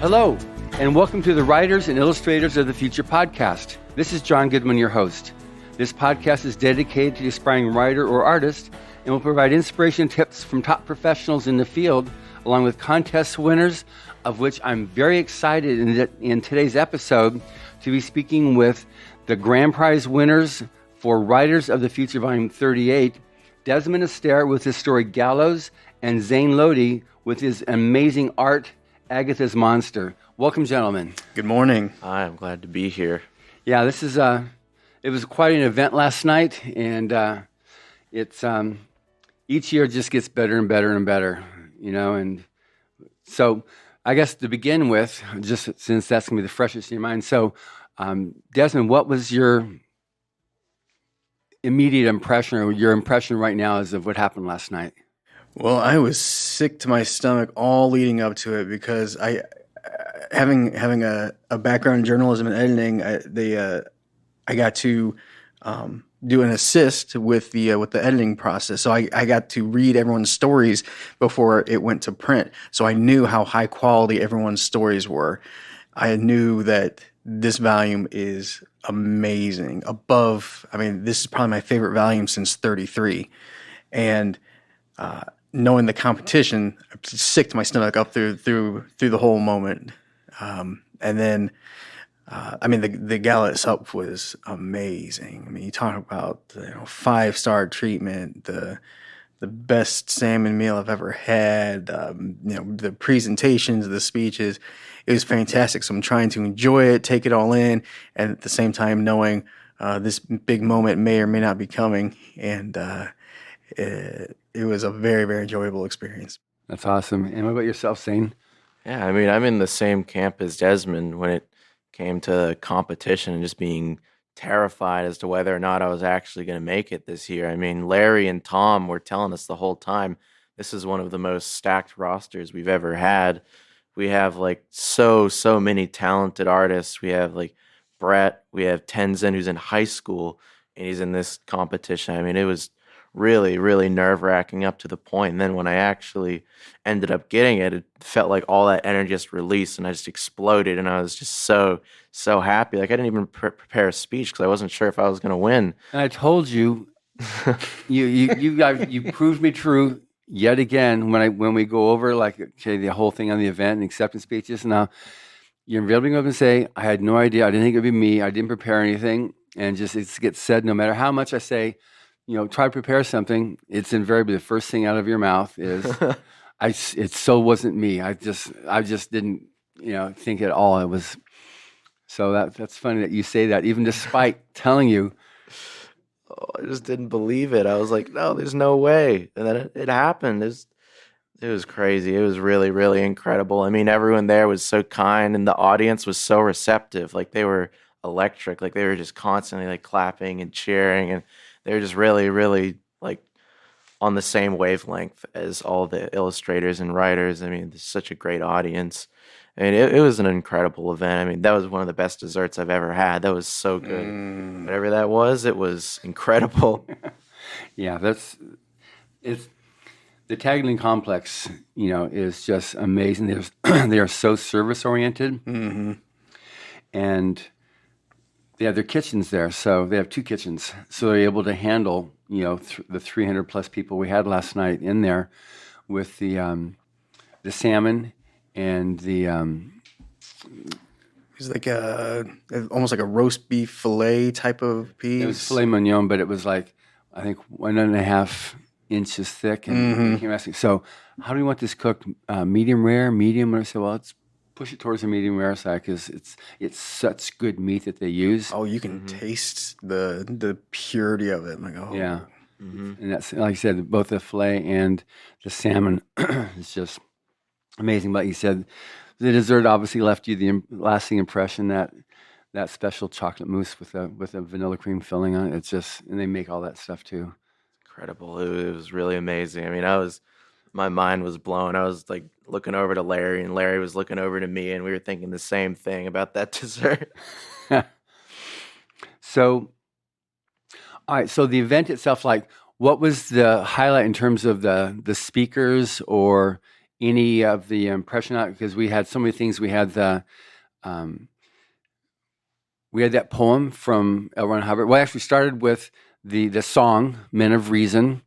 Hello, and welcome to the Writers and Illustrators of the Future podcast. This is John Goodman, your host. This podcast is dedicated to the aspiring writer or artist and will provide inspiration tips from top professionals in the field, along with contest winners, of which I'm very excited in today's episode to be speaking with the grand prize winners for Writers of the Future Volume 38, Desmond with his story Gallows, and Zaine Lodhi with his amazing art, Agatha's Monster. Welcome, gentlemen. Good morning. Hi, I'm glad to be here. Yeah, this is it was quite an event last night, and it's each year just gets better and better and better, you know. And so, I guess to begin with, just since that's gonna be the freshest in your mind. So, Desmond, what was your immediate impression, or your impression right now, as of what happened last night? Well, I was sick to my stomach all leading up to it because having a background in journalism and editing, I got to do an assist with the editing process. So I got to read everyone's stories before it went to print. So I knew how high quality everyone's stories were. I knew that this volume is amazing. This is probably my favorite volume since 33. And knowing the competition, I'm sick to my stomach up through the whole moment. And then, the gala itself was amazing. I mean, you talk about 5-star treatment, the best salmon meal I've ever had. The presentations, the speeches, it was fantastic. So I'm trying to enjoy it, take it all in, and at the same time knowing this big moment may or may not be coming. And it was a very, very enjoyable experience. That's awesome. And what about yourself, Zaine? Yeah, I'm in the same camp as Desmond when it came to competition and just being terrified as to whether or not I was actually going to make it this year. I mean, Larry and Tom were telling us the whole time, this is one of the most stacked rosters we've ever had. We have so many talented artists. We have Brett, we have Tenzin, who's in high school, and he's in this competition. I mean, it was really, really nerve-wracking up to the point. And then when I actually ended up getting it, it felt like all that energy just released, and I just exploded, and I was just so happy. I didn't even prepare a speech because I wasn't sure if I was going to win. And I told you, you proved me true yet again when we go over the whole thing on the event and acceptance speeches. Now, you're able to go up and say, I had no idea. I didn't think it would be me. I didn't prepare anything. And just it gets said, no matter how much I say, try to prepare something, it's invariably the first thing out of your mouth is, it so wasn't me. I just didn't, think at all. It was, so that's funny that you say that, even despite telling you. Oh, I just didn't believe it. I was like, no, there's no way. And then it happened. It was crazy. It was really, really incredible. I mean, everyone there was so kind, and the audience was so receptive. They were electric. They were just constantly clapping and cheering, and they were just really, really on the same wavelength as all the illustrators and writers. I mean, there's such a great audience. I mean, it was an incredible event. I mean, that was one of the best desserts I've ever had. That was so good. Whatever that was, it was incredible. Yeah, it's the Tagline complex, is just amazing. They are so service oriented. Mm-hmm. And they have their kitchens there, so they have 2 kitchens. So they're able to handle, the 300 plus people we had last night in there with the salmon and the. It was almost like a roast beef fillet type of piece. It was filet mignon, but it was I think 1.5 inches thick. And he came asking, so how do you want this cooked? Medium rare, medium? And I said, well, let's push it towards the medium rare side because it's such good meat that they use. Oh, you can taste the purity of it. Yeah. Mm-hmm. And that's, like I said, both the filet and the salmon is just amazing. But you said the dessert obviously left you the lasting impression, that special chocolate mousse with a vanilla cream filling on it. It's just, and they make all that stuff too. Incredible. It was really amazing. I mean, my mind was blown. I was looking over to Larry, and Larry was looking over to me, and we were thinking the same thing about that dessert. So, all right. So the event itself, what was the highlight in terms of the speakers or any of the impression, because we had so many things. Um, we had that poem from L. Ron Hubbard. Well, actually started with the song "Men of Reason,"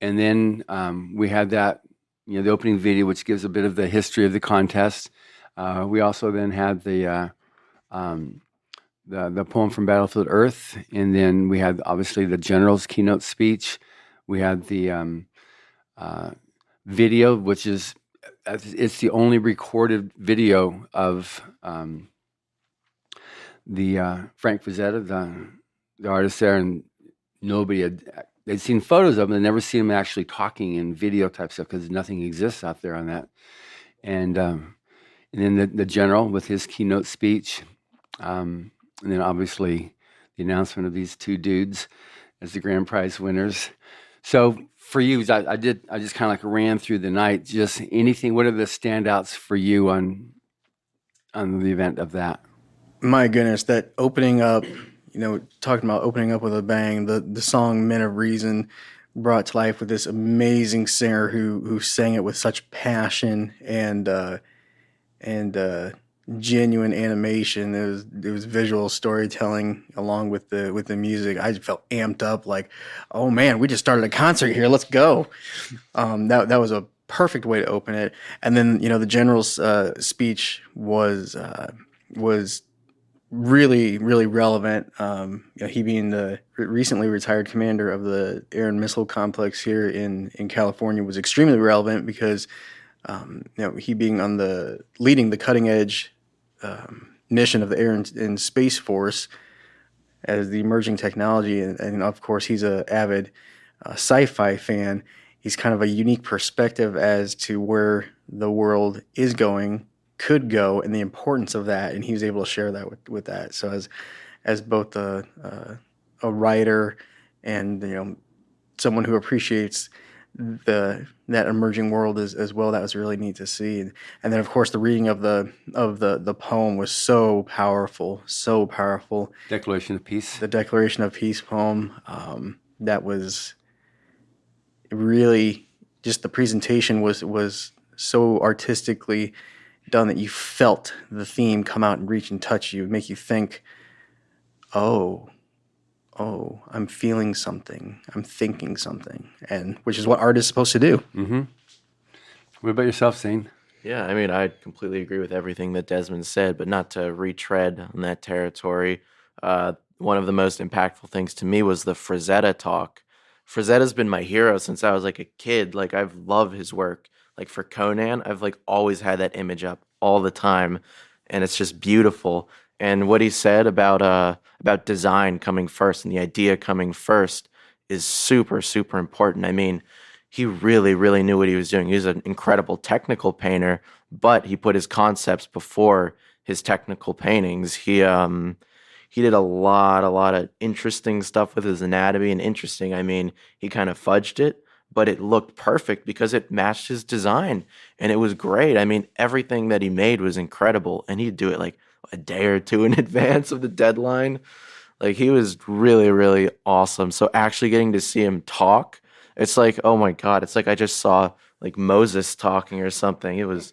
and then we had that, the opening video, which gives a bit of the history of the contest. We also then had the poem from Battlefield Earth, and then we had obviously the general's keynote speech. We had the video, which is it's the only recorded video of the Frank Frazetta, the artist there, and they'd seen photos of him, and never seen him actually talking in video type stuff because nothing exists out there on that. And then the general with his keynote speech, and then obviously the announcement of these two dudes as the grand prize winners. So for you, I just kind of like ran through the night. Just anything. What are the standouts for you on the event of that? My goodness, that opening up, talking about opening up with a bang, the song Men of Reason brought to life with this amazing singer who sang it with such passion and genuine animation. It was visual storytelling along with the music. I just felt amped up, like, oh man, we just started a concert here. Let's go. That was a perfect way to open it. And then the general's speech was really, really relevant. He being the recently retired commander of the Air and Missile Complex here in California was extremely relevant because he being leading the cutting edge mission of the Air and Space Force as the emerging technology, and of course he's an avid sci-fi fan. He's kind of a unique perspective as to where the world is going, could go, and the importance of that, and he was able to share that with that. So as both a writer and someone who appreciates that emerging world as well, that was really neat to see. And then of course the reading of the poem was so powerful. Declaration of Peace. The Declaration of Peace poem, that was really just, the presentation was so artistically done that you felt the theme come out and reach and touch you, make you think, oh, I'm feeling something, I'm thinking something, and which is what art is supposed to do. Mm-hmm. What about yourself, Zaine? Yeah, I mean, I completely agree with everything that Desmond said, but not to retread on that territory. One of the most impactful things to me was the Frazetta talk. Frazetta's been my hero since I was like a kid. Like, I've loved his work. Like for Conan, I've like always had that image up all the time, and it's just beautiful. And what he said about design coming first and the idea coming first is super, super important. I mean, he really, really knew what he was doing. He was an incredible technical painter, but he put his concepts before his technical paintings. He did a lot of interesting stuff with his anatomy, and interesting, I mean, he kind of fudged it, but it looked perfect because it matched his design, and it was great. I mean, everything that he made was incredible, and he'd do it like a day or two in advance of the deadline. Like, he was really, really awesome. So actually getting to see him talk, it's like, oh my God, it's like I just saw like Moses talking or something. It was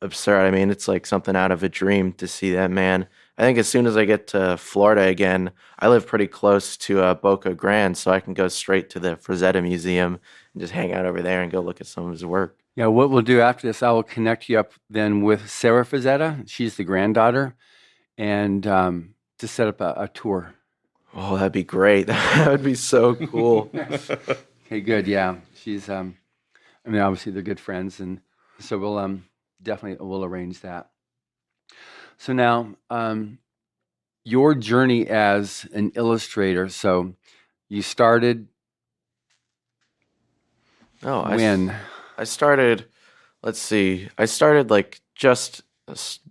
absurd. I mean, it's like something out of a dream to see that man. I think as soon as I get to Florida again, I live pretty close to Boca Grande, so I can go straight to the Frazetta Museum and just hang out over there and go look at some of his work. Yeah, what we'll do after this, I will connect you up then with Sarah Frazetta. She's the granddaughter, and to set up a tour. Oh, that'd be great. That would be so cool. Okay, good. Yeah, she's. I mean, obviously they're good friends, and so we'll definitely arrange that. So now, your journey as an illustrator. So you started. Oh, when? I started. Let's see. I started like just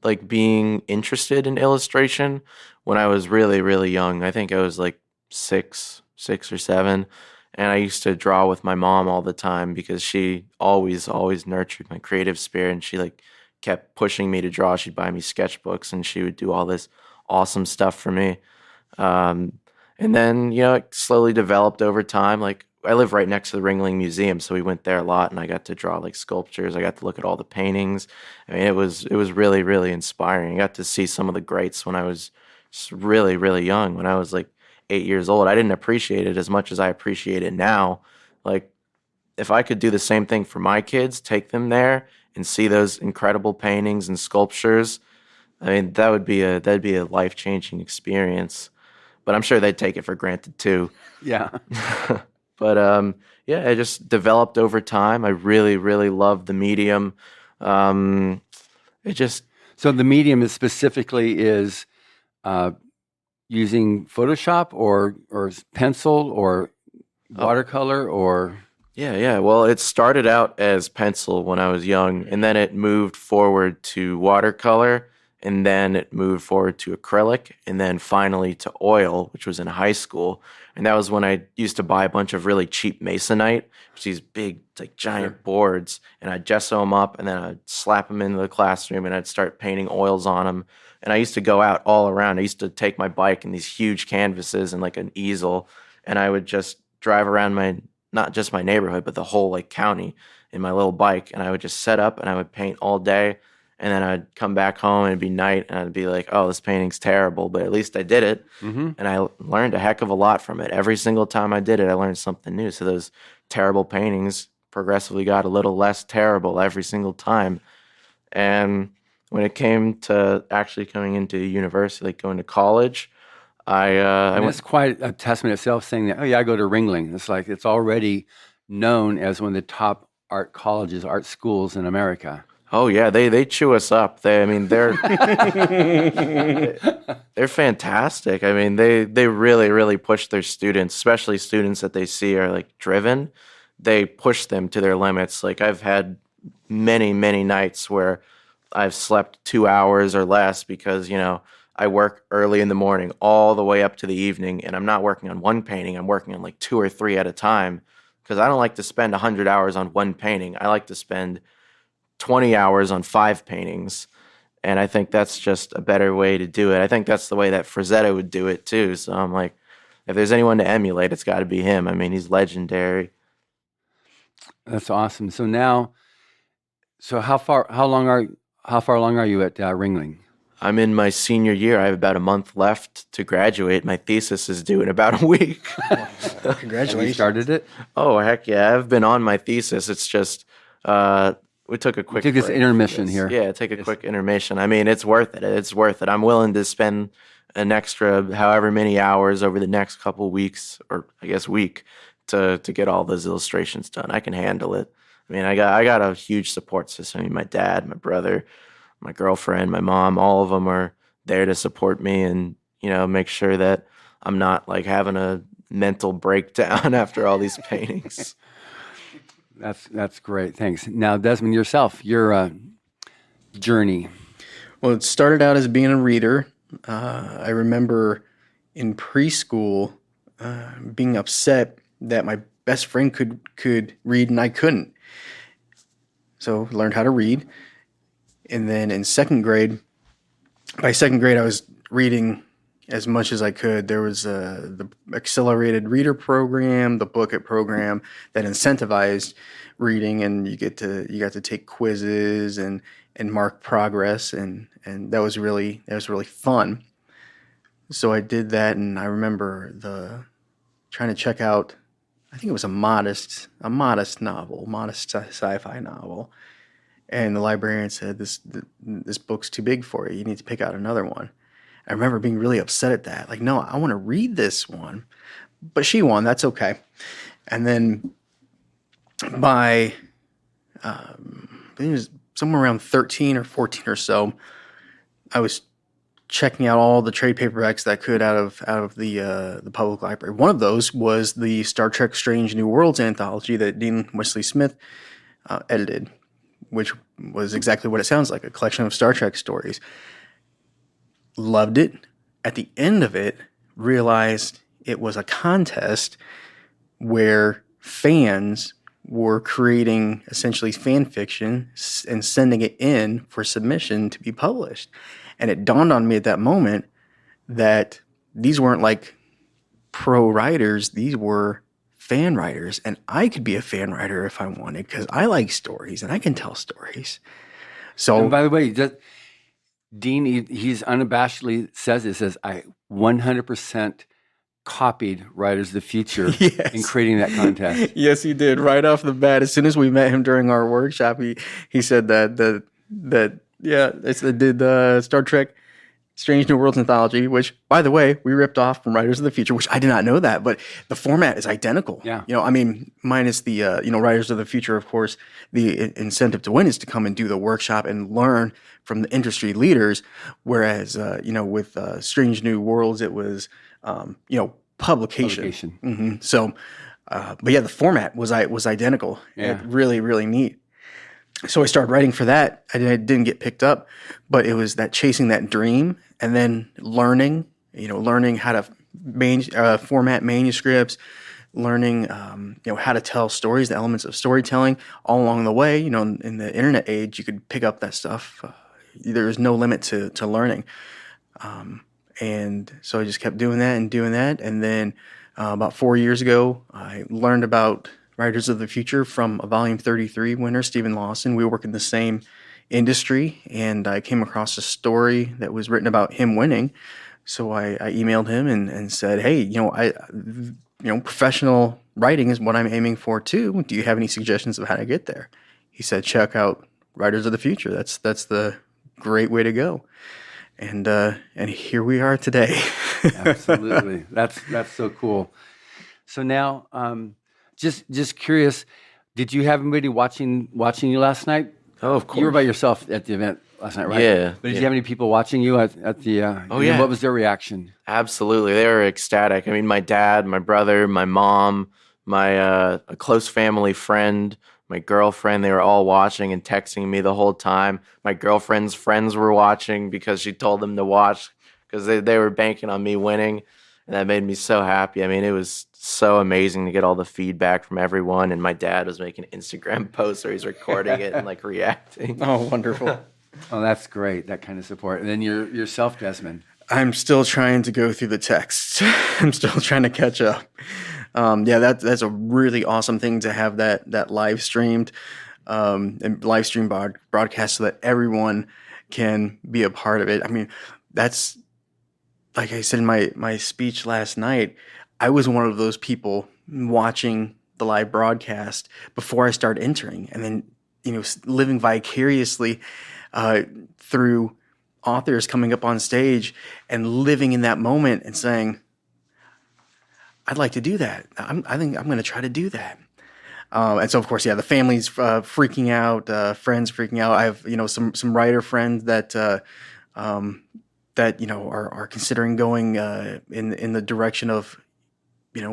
like being interested in illustration when I was really, really young. I think I was like six or seven, and I used to draw with my mom all the time because she always nurtured my creative spirit, and she like kept pushing me to draw. She'd buy me sketchbooks, and she would do all this awesome stuff for me. And then, it slowly developed over time. Like, I live right next to the Ringling Museum, so we went there a lot, and I got to draw like sculptures. I got to look at all the paintings. I mean, it was really really inspiring. I got to see some of the greats when I was just really really young. When I was like 8 years old, I didn't appreciate it as much as I appreciate it now. Like if I could do the same thing for my kids, take them there and see those incredible paintings and sculptures, I mean, that'd be a life-changing experience. But I'm sure they'd take it for granted too. Yeah. But yeah, I just developed over time. I really, really loved the medium. Um, it just So the medium is specifically is uh, using Photoshop or pencil or oh, watercolor or yeah. Well, it started out as pencil when I was young, and then it moved forward to watercolor, and then it moved forward to acrylic, and then finally to oil, which was in high school. And that was when I used to buy a bunch of really cheap masonite, which these big, like giant boards, and I'd gesso them up, and then I'd slap them into the classroom, and I'd start painting oils on them. And I used to go out all around. I used to take my bike and these huge canvases and like an easel, and I would just drive around not just my neighborhood, but the whole like county in my little bike. And I would just set up and I would paint all day. And then I'd come back home and it'd be night and I'd be like, oh, this painting's terrible, but at least I did it. Mhm. And I learned a heck of a lot from it. Every single time I did it, I learned something new. So those terrible paintings progressively got a little less terrible every single time. And when it came to actually coming into university, like going to college, I And went. it's quite a testament itself saying that, oh yeah, I go to Ringling. It's like it's already known as one of the top art colleges, art schools in America. Oh yeah, they chew us up. I mean, they're fantastic. I mean, they really really push their students, especially students that they see are like driven. They push them to their limits. Like I've had many nights where I've slept 2 hours or less because I work early in the morning all the way up to the evening, and I'm not working on one painting. I'm working on like two or three at a time because I don't like to spend 100 hours on one painting. I like to spend 20 hours on 5 paintings. And I think that's just a better way to do it. I think that's the way that Frazetta would do it too. So I'm like, if there's anyone to emulate, it's got to be him. I mean, he's legendary. That's awesome. So now, how far along are you at Ringling? I'm in my senior year. I have about a month left to graduate. My thesis is due in about a week. Have you Congratulations. started it? Oh, heck yeah. I've been on my thesis. It's just, we took a quick Take this break intermission for this. here. Yeah, take a quick intermission. I mean, it's worth it. It's worth it. I'm willing to spend an extra however many hours over the next couple weeks, or I guess week, to get all those illustrations done. I can handle it. I mean, I got a huge support system. I mean, my dad, my brother, my girlfriend, my mom, all of them are there to support me and, make sure that I'm not like having a mental breakdown after all these paintings. That's great. Thanks. Now, Desmond, yourself, your journey. Well, it started out as being a reader. I remember in preschool being upset that my best friend could read and I couldn't. So learned how to read. And then in by second grade, I was reading as much as I could. There was the accelerated reader program, the booklet program that incentivized reading, and you got to take quizzes and mark progress, and that was really fun. So I did that, and I remember trying to check out. I think it was a modest novel, modest sci-fi novel. And the librarian said, this book's too big for you. You need to pick out another one. I remember being really upset at that. Like, no, I want to read this one. But she won. That's okay. And then by, I think it was somewhere around 13 or 14 or so, I was checking out all the trade paperbacks that I could out of the public library. One of those was the Star Trek Strange New Worlds anthology that Dean Wesley Smith edited, which was exactly what it sounds like, a collection of Star Trek stories. Loved it. At the end of it, realized it was a contest where fans were creating essentially fan fiction and sending it in for submission to be published. And it dawned on me at that moment that these weren't like pro writers, these were fan writers, and I could be a fan writer if I wanted because I like stories and I can tell stories. So, And by the way, Dean, he's unabashedly says, I 100% copied Writers of the Future in creating that contest. Yes, he did right off the bat. As soon as we met him during our workshop, he said that did Star Trek Strange New Worlds anthology, which, by the way, we ripped off from Writers of the Future, which I did not know that, but the format is identical. Yeah. I mean, minus the, Writers of the Future, of course, the incentive to win is to come and do the workshop and learn from the industry leaders. Whereas, with Strange New Worlds, it was, publication. Mm-hmm. So, but yeah, the format was identical. Yeah. Really, really neat. So I started writing for that. I didn't get picked up, but it was that chasing that dream and then learning how to format manuscripts, learning, how to tell stories, the elements of storytelling all along the way. In the internet age, you could pick up that stuff. There's no limit to learning. And so I just kept doing that. And then about 4 years ago, I learned about Writers of the Future from a Volume 33 winner, Stephen Lawson. We work in the same industry, and I came across a story that was written about him winning. So I emailed him and said, hey, professional writing is what I'm aiming for too. Do you have any suggestions of how to get there? He said, check out Writers of the Future. That's the great way to go. And here we are today. Absolutely. That's so cool. So now, just curious, did you have anybody watching you last night? Oh, of course. You were by yourself at the event last night, right? Yeah. But did you have any people watching you at the? Oh, yeah. What was their reaction? Absolutely. They were ecstatic. I mean, my dad, my brother, my mom, my a close family friend, my girlfriend, they were all watching and texting me the whole time. My girlfriend's friends were watching because she told them to watch because they were banking on me winning. And that made me so happy. I mean, it was so amazing to get all the feedback from everyone. And my dad was making Instagram posts where he's recording it and reacting. Oh, wonderful. Oh, that's great, that kind of support. And then yourself, Desmond. I'm still trying to go through the texts. I'm still trying to catch up. That's a really awesome thing to have that live streamed and live stream broadcast so that everyone can be a part of it. I mean, that's like I said in my speech last night. I was one of those people watching the live broadcast before I started entering, and then living vicariously through authors coming up on stage and living in that moment and saying, I'd like to do that. I think I'm going to try to do that. And so, of course, the family's freaking out, friends freaking out. I have, some writer friends that are considering going in the direction of,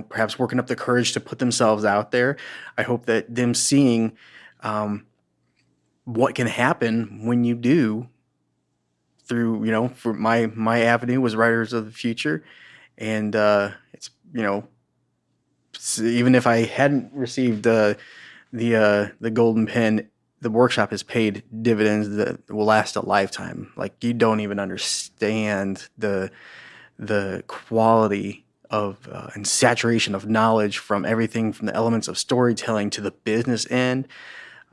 perhaps working up the courage to put themselves out there. I hope that them seeing what can happen when you do through, for my avenue was Writers of the Future. And it's, even if I hadn't received the golden pen, the workshop has paid dividends that will last a lifetime. Like, you don't even understand the quality of and saturation of knowledge from everything from the elements of storytelling to the business end.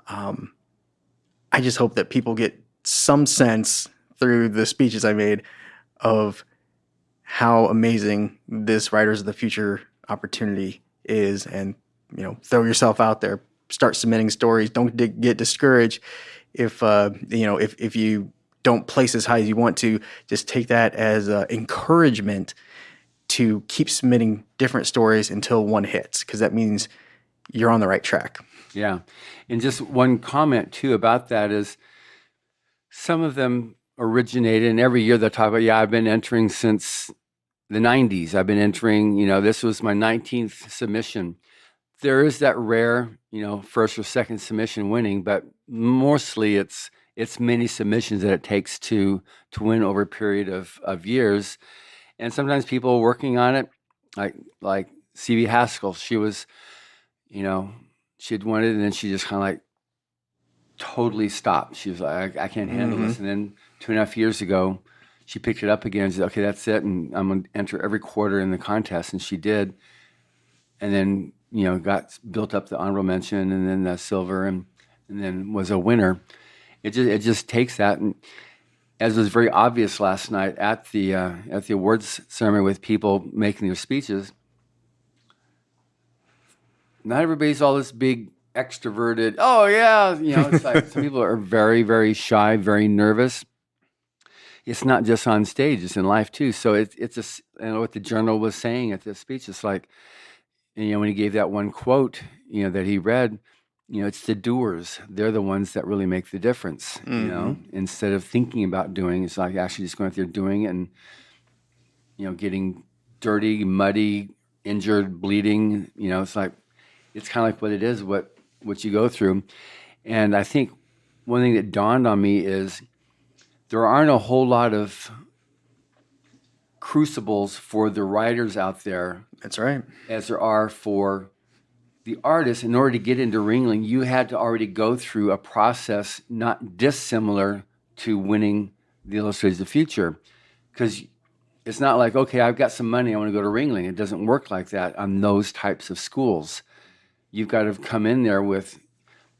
I just hope that people get some sense through the speeches I made of how amazing this Writers of the Future opportunity is, and throw yourself out there, start submitting stories. Don't get discouraged if you don't place as high as you want to. Just take that as encouragement to keep submitting different stories until one hits, because that means you're on the right track. Yeah. And just one comment too about that is some of them originated, and every year they'll talk about, I've been entering since the 90s. I've been entering, this was my 19th submission. There is that rare, first or second submission winning, but mostly it's many submissions that it takes to win over a period of years. And sometimes people working on it, like C.B. Haskell, she was, she'd won it, and then she just kind of totally stopped. She was like, I can't handle this. And then 2.5 years ago, she picked it up again and said, okay, that's it. And I'm going to enter every quarter in the contest. And she did. And then got built up the honorable mention and then the silver and then was a winner. It just takes that, and as was very obvious last night at the awards ceremony with people making their speeches, not everybody's all this big extroverted. Oh yeah, it's like some people are very, very shy, very nervous. It's not just on stage; it's in life too. So it's what the journal was saying at the speech. It's like, when he gave that one quote, that he read, it's the doers. They're the ones that really make the difference. Instead of thinking about doing, it's like actually just going out there doing it and getting dirty, muddy, injured, bleeding. It's like it's kind of like what it is, what you go through. And I think one thing that dawned on me is there aren't a whole lot of crucibles for the writers out there. That's right. As there are for the artists. In order to get into Ringling, you had to already go through a process not dissimilar to winning the Illustrators of the Future. Because it's not like, okay, I've got some money, I want to go to Ringling. It doesn't work like that on those types of schools. You've got to come in there with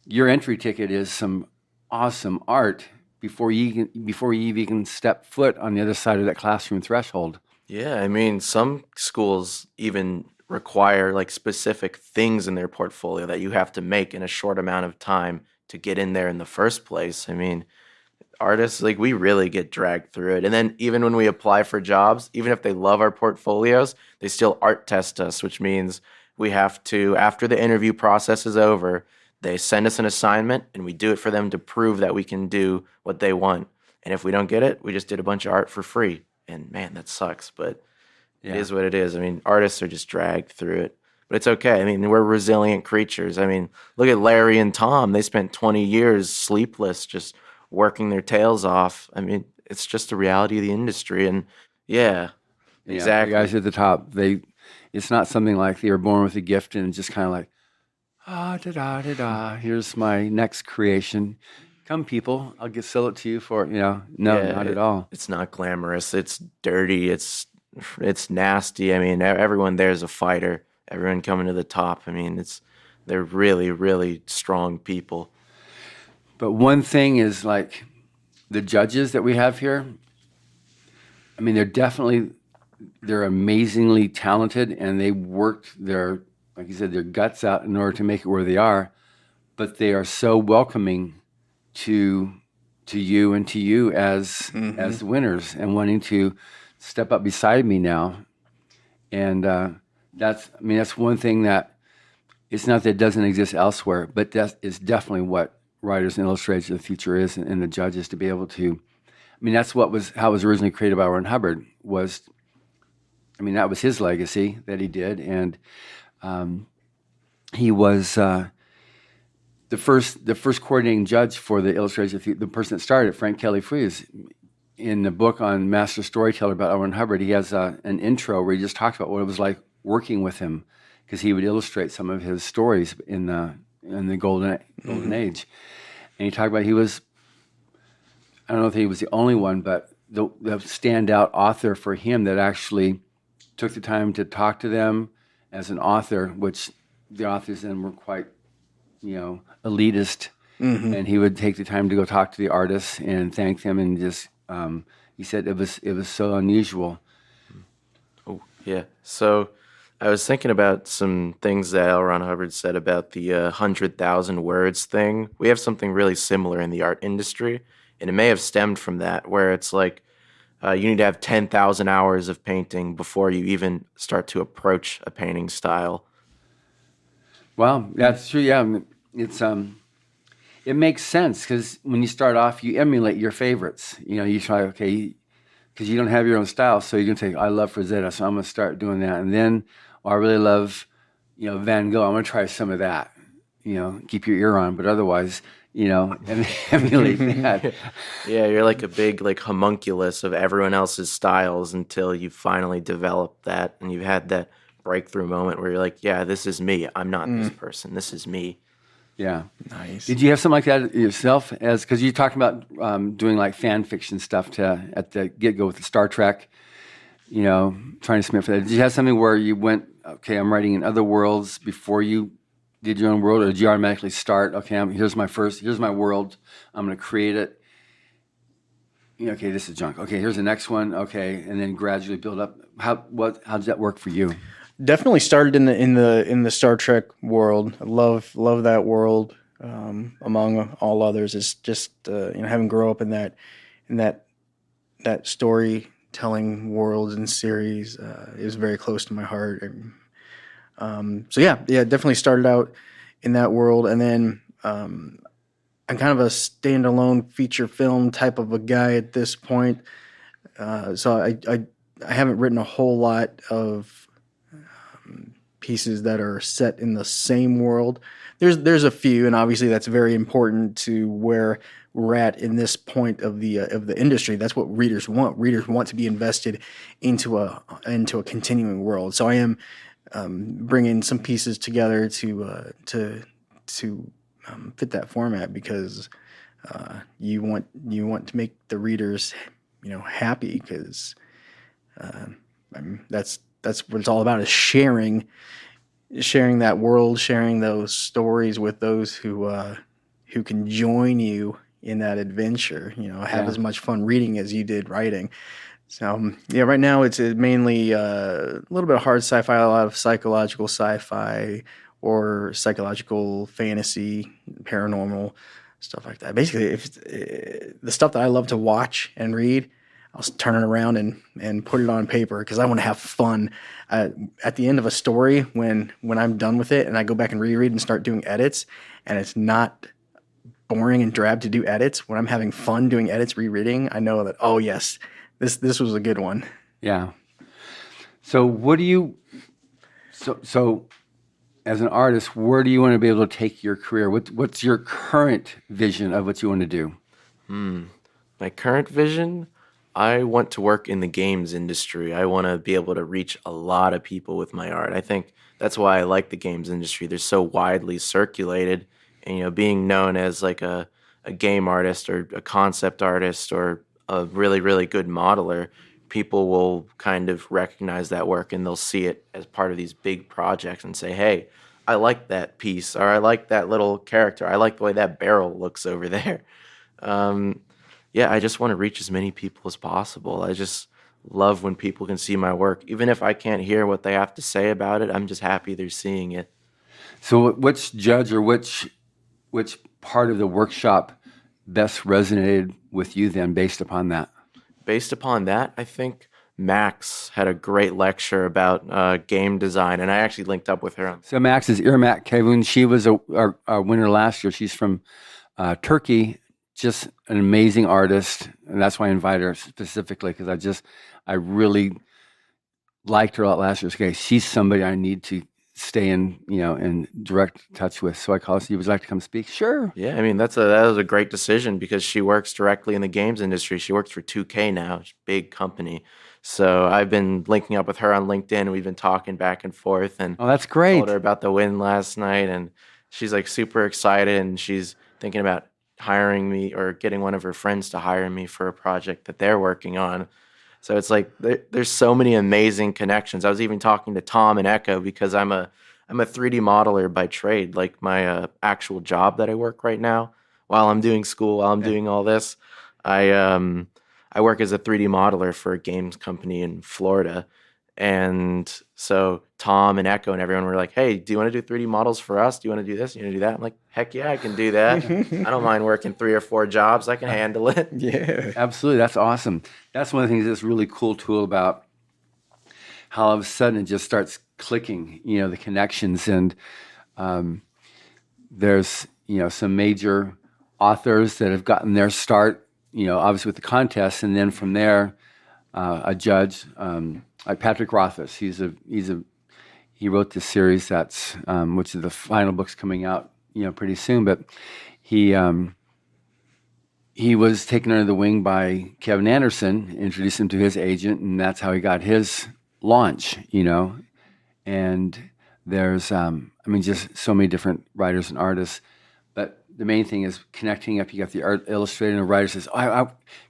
your entry ticket is some awesome art before you even step foot on the other side of that classroom threshold. Yeah, I mean, some schools even require like specific things in their portfolio that you have to make in a short amount of time to get in there in the first place. I mean, artists, like, we really get dragged through it. And then even when we apply for jobs, even if they love our portfolios, they still art test us, which means we have to, after the interview process is over, they send us an assignment and we do it for them to prove that we can do what they want. And if we don't get it, we just did a bunch of art for free. And man, that sucks, but it is what it is. I mean, artists are just dragged through it, but it's okay. I mean, we're resilient creatures. I mean, look at Larry and Tom. They spent 20 years sleepless, just working their tails off. I mean, it's just the reality of the industry. And exactly. The guys at the top, it's not something like they were born with a gift and just kind of like, here's my next creation. Come, people, I'll sell it to you for, no, not at all. It's not glamorous. It's dirty. It's nasty. I mean, everyone there is a fighter. Everyone coming to the top. I mean, they're really, really strong people. But one thing is, like, the judges that we have here, I mean, they're amazingly talented, and they worked like you said, their guts out in order to make it where they are, but they are so welcoming to you and to you as the winners and wanting to step up beside me now. And that's one thing that it's not that it doesn't exist elsewhere, but that is definitely what Writers and Illustrators of the Future is, and the judges to be able to. I mean, that's how it was originally created by Ron Hubbard. That was his legacy that he did, and he was the first coordinating judge for the Illustrators. The person that started it, Frank Kelly Freas, in the book on Master Storyteller about L. Ron Hubbard, he has an intro where he just talks about what it was like working with him, because he would illustrate some of his stories in the golden age, and he talked about he was. I don't know if he was the only one, but the standout author for him that actually took the time to talk to them as an author, which the authors then were quite, elitist. And he would take the time to go talk to the artists and thank them, and just he said it was so unusual. Oh yeah. So I was thinking about some things that L. Ron Hubbard said about the 100,000 words thing. We have something really similar in the art industry, and it may have stemmed from that, where it's like you need to have 10,000 hours of painting before you even start to approach a painting style. Wow, that's true. Yeah, it's it makes sense, because when you start off, you emulate your favorites. You try, because you don't have your own style, so you're gonna say, I love Frazetta, so I'm gonna start doing that, and then I really love, Van Gogh. I'm gonna try some of that. Keep your ear on, but otherwise, emulate that. Yeah, you're like a big homunculus of everyone else's styles until you finally develop that, and you've had that breakthrough moment where you're like, yeah, this is me. I'm not this person. This is me. Yeah. Nice. Did you have something like that yourself? Because you talked about doing like fan fiction stuff at the get-go with the Star Trek. trying to submit for that? Did you have something where you went, okay, I'm writing in other worlds before you did your own world, or did you automatically start, okay, here's my world, I'm going to create it. Okay, this is junk. Okay, here's the next one. Okay, and then gradually build up. How does that work for you? Definitely started in the Star Trek world. I love that world. Among all others, it's just having grown up in that storytelling world and series is very close to my heart. And, so yeah, definitely started out in that world, and then I'm kind of a standalone feature film type of a guy at this point. So I haven't written a whole lot of pieces that are set in the same world. There's a few, and obviously that's very important to where we're at in this point of the industry. That's what readers want. Readers want to be invested into a continuing world. So I am bringing some pieces together to fit that format, because you want to make the readers happy, because that's what it's all about, is sharing that world, sharing those stories with those who can join you in that adventure. Have as much fun reading as you did writing. So right now it's mainly a little bit of hard sci-fi, a lot of psychological sci-fi or psychological fantasy, paranormal stuff like that. Basically, if the stuff that I love to watch and read, I'll turn it around and put it on paper, because I want to have fun. At the end of a story, when I'm done with it and I go back and reread and start doing edits, and it's not boring and drab to do edits, when I'm having fun doing edits, rereading, I know that, oh yes, this was a good one. Yeah. So what do you, so as an artist, where do you want to be able to take your career? What's your current vision of what you want to do? My current vision, I want to work in the games industry. I want to be able to reach a lot of people with my art. I think that's why I like the games industry. They're so widely circulated, and being known as like a game artist or a concept artist or a really, really good modeler, people will kind of recognize that work, and they'll see it as part of these big projects and say, hey, I like that piece, or I like that little character. I like the way that barrel looks over there. I just want to reach as many people as possible. I just love when people can see my work. Even if I can't hear what they have to say about it, I'm just happy they're seeing it. So which judge or which part of the workshop best resonated with you then, based upon that? Based upon that, I think Max had a great lecture about game design, and I actually linked up with her. So Max is Irmak Kevun. She was a winner last year. She's from Turkey. Just an amazing artist, and that's why I invited her specifically, because I really liked her a lot last year. Okay, she's somebody I need to stay in direct touch with. So I called her. Would you like to come speak? Sure. Yeah, I mean that was a great decision, because she works directly in the games industry. She works for 2K now, it's a big company. So I've been linking up with her on LinkedIn. We've been talking back and forth, and that's great. Told her about the win last night, and she's like super excited, and she's thinking about hiring me or getting one of her friends to hire me for a project that they're working on. So it's like there's so many amazing connections. I was even talking to Tom and Echo, because I'm a 3D modeler by trade. Like my actual job that I work right now, while I'm doing school, while I'm doing all this, I work as a 3D modeler for a games company in Florida. And so Tom and Echo and everyone were like, hey, do you want to do 3D models for us? Do you want to do this? Do you want to do that? I'm like, heck yeah, I can do that. I don't mind working 3 or 4 jobs. I can handle it. Yeah, absolutely. That's awesome. That's one of the things that's really cool tool about how all of a sudden it just starts clicking, the connections. And there's, some major authors that have gotten their start, obviously with the contest. And then from there, a judge, like Patrick Rothfuss, he wrote this series that's which is the final book's coming out pretty soon, but he was taken under the wing by Kevin Anderson, introduced him to his agent, and that's how he got his launch. And there's just so many different writers and artists, But the main thing is connecting up. You got the art illustrator and the writer says,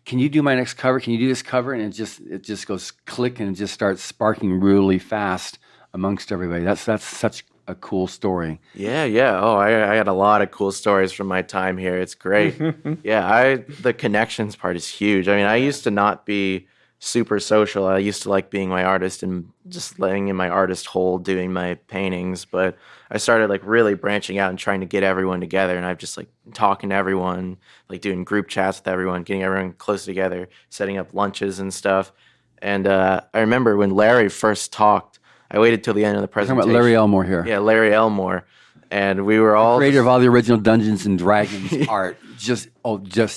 can you do my next cover? Can you do this cover? And it just goes click and it just starts sparking really fast amongst everybody. That's such a cool story. Yeah, yeah. Oh, I had a lot of cool stories from my time here. It's great. Yeah, the connections part is huge. I mean, I used to not be super social. I used to like being my artist and just laying in my artist hole doing my paintings, but I started like really branching out and trying to get everyone together, and I've just like talking to everyone, like doing group chats with everyone, getting everyone close together, setting up lunches and stuff. And I remember when Larry first talked, I waited till the end of the We're talking presentation. about Larry Elmore here. Yeah, Larry Elmore. And we were all creator of all the original Dungeons and Dragons art. Just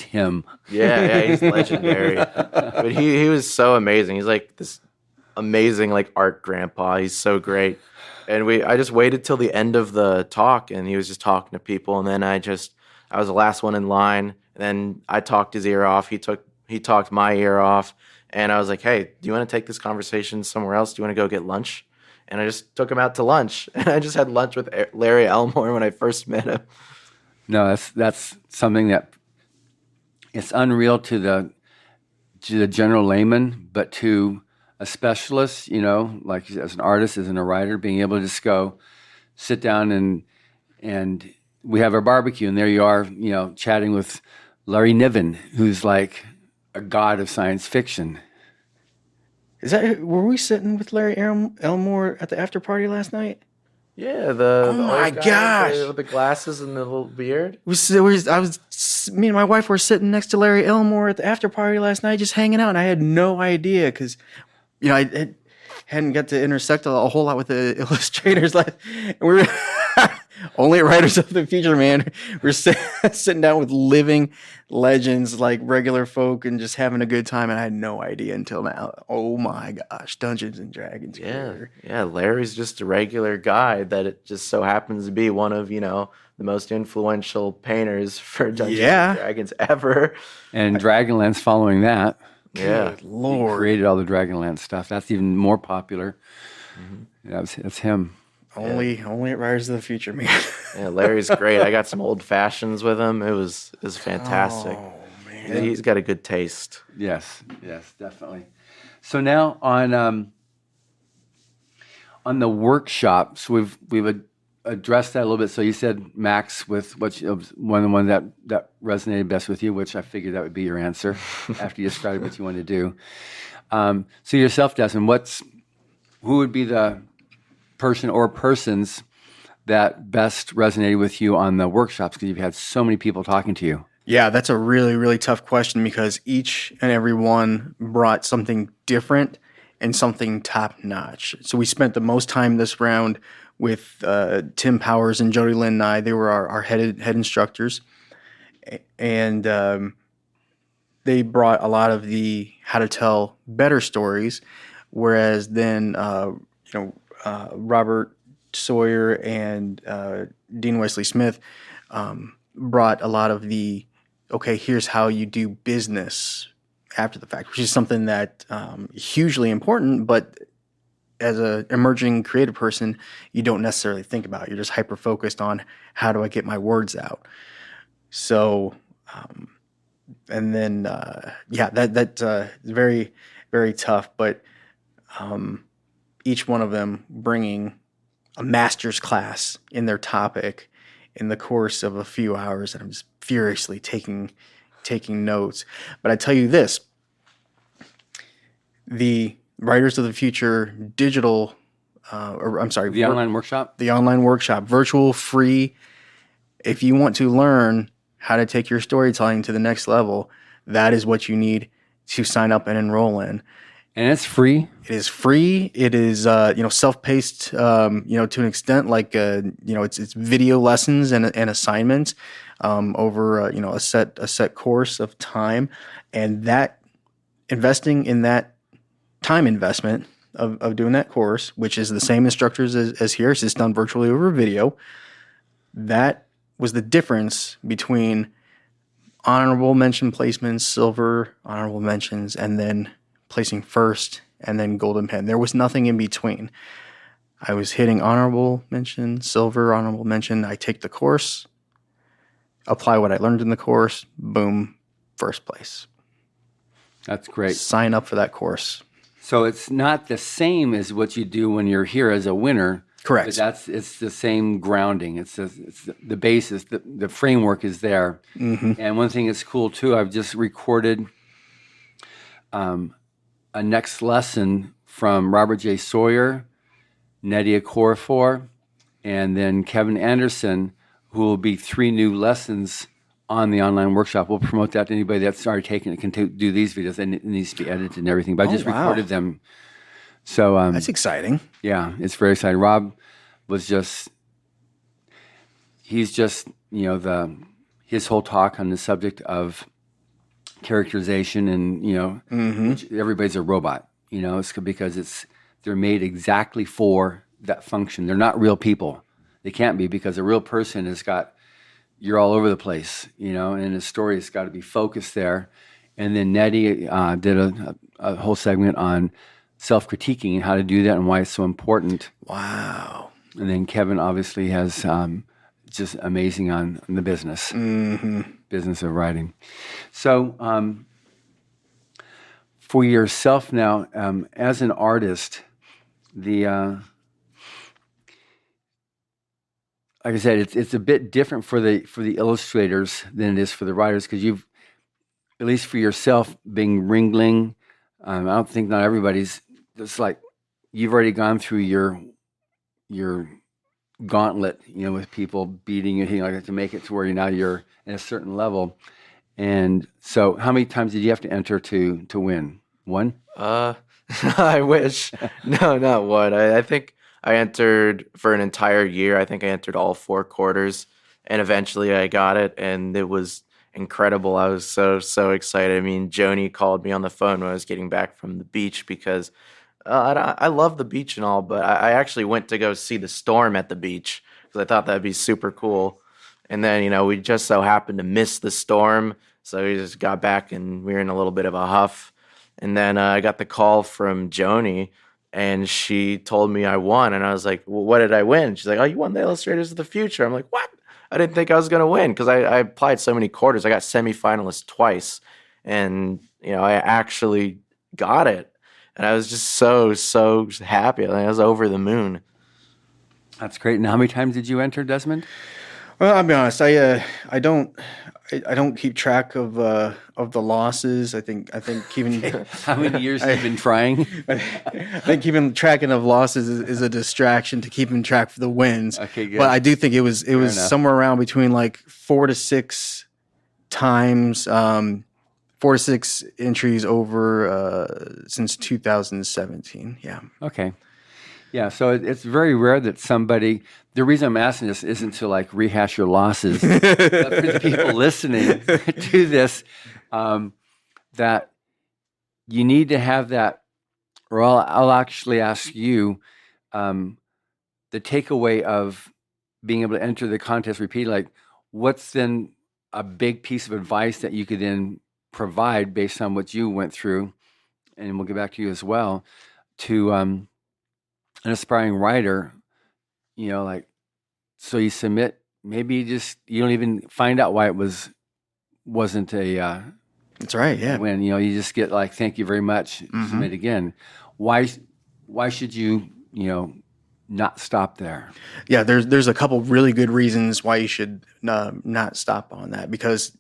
him. Yeah, he's legendary. But he was so amazing. He's like this amazing like art grandpa. He's so great. And I just waited till the end of the talk, and he was just talking to people, and then I was the last one in line, and then I talked his ear off. He talked my ear off, and I was like, "Hey, do you want to take this conversation somewhere else? Do you want to go get lunch?" And I just took him out to lunch, and I just had lunch with Larry Elmore when I first met him. No, that's something that it's unreal to the general layman, but to a specialist, like as an artist, as a writer, being able to just go sit down and we have our barbecue, and there you are, chatting with Larry Niven, who's like a god of science fiction. Were we sitting with Larry Elmore at the after party last night? Yeah, oh my gosh, with the glasses and the little beard. Me and my wife were sitting next to Larry Elmore at the after party last night, just hanging out, and I had no idea because, I hadn't got to intersect a whole lot with the illustrators. We were only writers of the future, man. We're sitting down with living legends, like regular folk, and just having a good time. And I had no idea until now. Oh my gosh, Dungeons and Dragons. Yeah. Larry's just a regular guy that it just so happens to be one of the most influential painters for Dungeons and Dragons ever. And Dragonlance following that. Yeah, good Lord, he created all the Dragonlance stuff. That's even more popular. Mm-hmm. That's him. Only at Riders of the Future, man. Yeah, Larry's great. I got some old fashions with him. It was fantastic. Oh man, he's got a good taste. Yes, definitely. So now on the workshop, so we've addressed that a little bit. So you said Max with one that resonated best with you, which I figured that would be your answer after you described what you wanted to do. So yourself, Desmond, who would be the person or persons that best resonated with you on the workshops, because you've had so many people talking to you? Yeah, that's a really, really tough question because each and every one brought something different and something top-notch. So we spent the most time this round with Tim Powers and Jody Lynn and I. They were our head instructors. And they brought a lot of the how to tell better stories, whereas then Robert Sawyer and Dean Wesley Smith brought a lot of the, okay, here's how you do business after the fact, which is something that hugely important, but as an emerging creative person, you don't necessarily think about. You're just hyper-focused on how do I get my words out. So, and then, that's very, very tough, but each one of them bringing a master's class in their topic in the course of a few hours, and I'm just furiously taking notes. But I tell you this, the Writers of the Future digital, the online workshop? The online workshop, virtual, free. If you want to learn how to take your storytelling to the next level, that is what you need to sign up and enroll in. And it's free? It is free. It is, self-paced, to an extent, like, it's video lessons and assignments over, a set course of time. And that investing in that time investment of doing that course, which is the same instructors as here, it's just done virtually over video, that was the difference between honorable mention placements, silver honorable mentions, and then placing first and then golden pen. There was nothing in between. I was hitting honorable mention, silver honorable mention. I take the course, apply what I learned in the course. Boom, first place. That's great. Sign up for that course. So it's not the same as what you do when you're here as a winner. Correct. But it's the same grounding. It's the basis. The framework is there. Mm-hmm. And one thing that's cool too. I've just recorded a next lesson from Robert J. Sawyer, Nadia Korafor, and then Kevin Anderson, who will be 3 new lessons on the online workshop. We'll promote that to anybody that's already taken it, can do these videos, and it needs to be edited and everything. But I just recorded them. So that's exciting. Yeah, it's very exciting. Rob was he's just, his whole talk on the subject of characterization and, which everybody's a robot, it's because they're made exactly for that function. They're not real people. They can't be, because a real person you're all over the place, and a story has got to be focused there. And then Nettie did a whole segment on self-critiquing and how to do that and why it's so important. Wow. And then Kevin obviously has just amazing on the business, business of writing. So for yourself now, as an artist, like I said, it's a bit different for the illustrators than it is for the writers, because you've, at least for yourself, being Ringling. I don't think not everybody's. It's like you've already gone through your gauntlet, with people beating you, like that, to make it to where you're at a certain level. And so, how many times did you have to enter to win? One? I wish. No, not one. I think I entered for an entire year. I think I entered all 4 quarters, and eventually I got it, and it was incredible. I was so excited. I mean, Joni called me on the phone when I was getting back from the beach, because I love the beach and all, but I actually went to go see the storm at the beach because I thought that'd be super cool. And then, we just so happened to miss the storm, so we just got back and we were in a little bit of a huff. And then I got the call from Joni, and she told me I won, and I was like, well, what did I win? She's like, oh, you won the Illustrators of the Future. I'm like, what? I didn't think I was going to win, because I applied so many quarters. I got semifinalist twice, and, I actually got it. And I was just so happy. I was over the moon. That's great. And how many times did you enter, Desmond? Well, I'll be honest. I don't keep track of the losses. I think keeping how many years have you been trying? I think keeping track of losses is a distraction to keeping track for the wins. Okay, good. But I do think it was somewhere around between like 4 to 6 times, 4 to 6 entries over since 2017. Yeah. Okay. Yeah, so it's very rare that somebody. The reason I'm asking this isn't to like rehash your losses, but for the people listening to this, that you need to have that, or I'll actually ask you, the takeaway of being able to enter the contest repeatedly. Like, what's then a big piece of advice that you could then provide based on what you went through, and we'll get back to you as well, to an aspiring writer, so you submit, maybe you don't even find out why it wasn't a that's right, yeah, win. You just get like, thank you very much, submit again. Why should you not stop there? Yeah, there's a couple really good reasons why you should not stop on that, because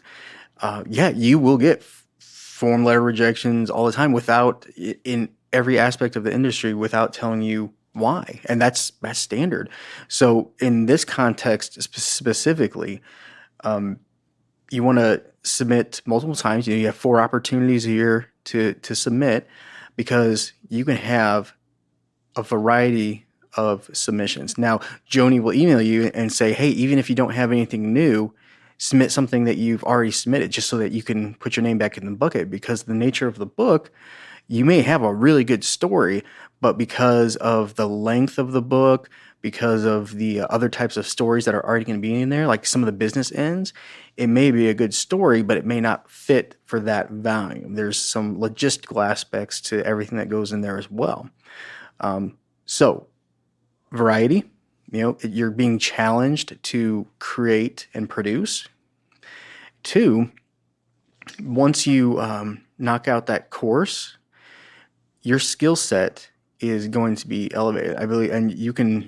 you will get form letter rejections all the time without, in every aspect of the industry, without telling you why, and that's standard. So in this context specifically, you want to submit multiple times. You have 4 opportunities a year to submit, because you can have a variety of submissions. Now, Joni will email you and say, hey, even if you don't have anything new, submit something that you've already submitted, just so that you can put your name back in the bucket. Because the nature of the book, you may have a really good story, but because of the length of the book, because of the other types of stories that are already going to be in there, like some of the business ends, it may be a good story, but it may not fit for that volume. There's some logistical aspects to everything that goes in there as well. So, variety, you're being challenged to create and produce. two, once you knock out that course, your skill set is going to be elevated, I believe, and you can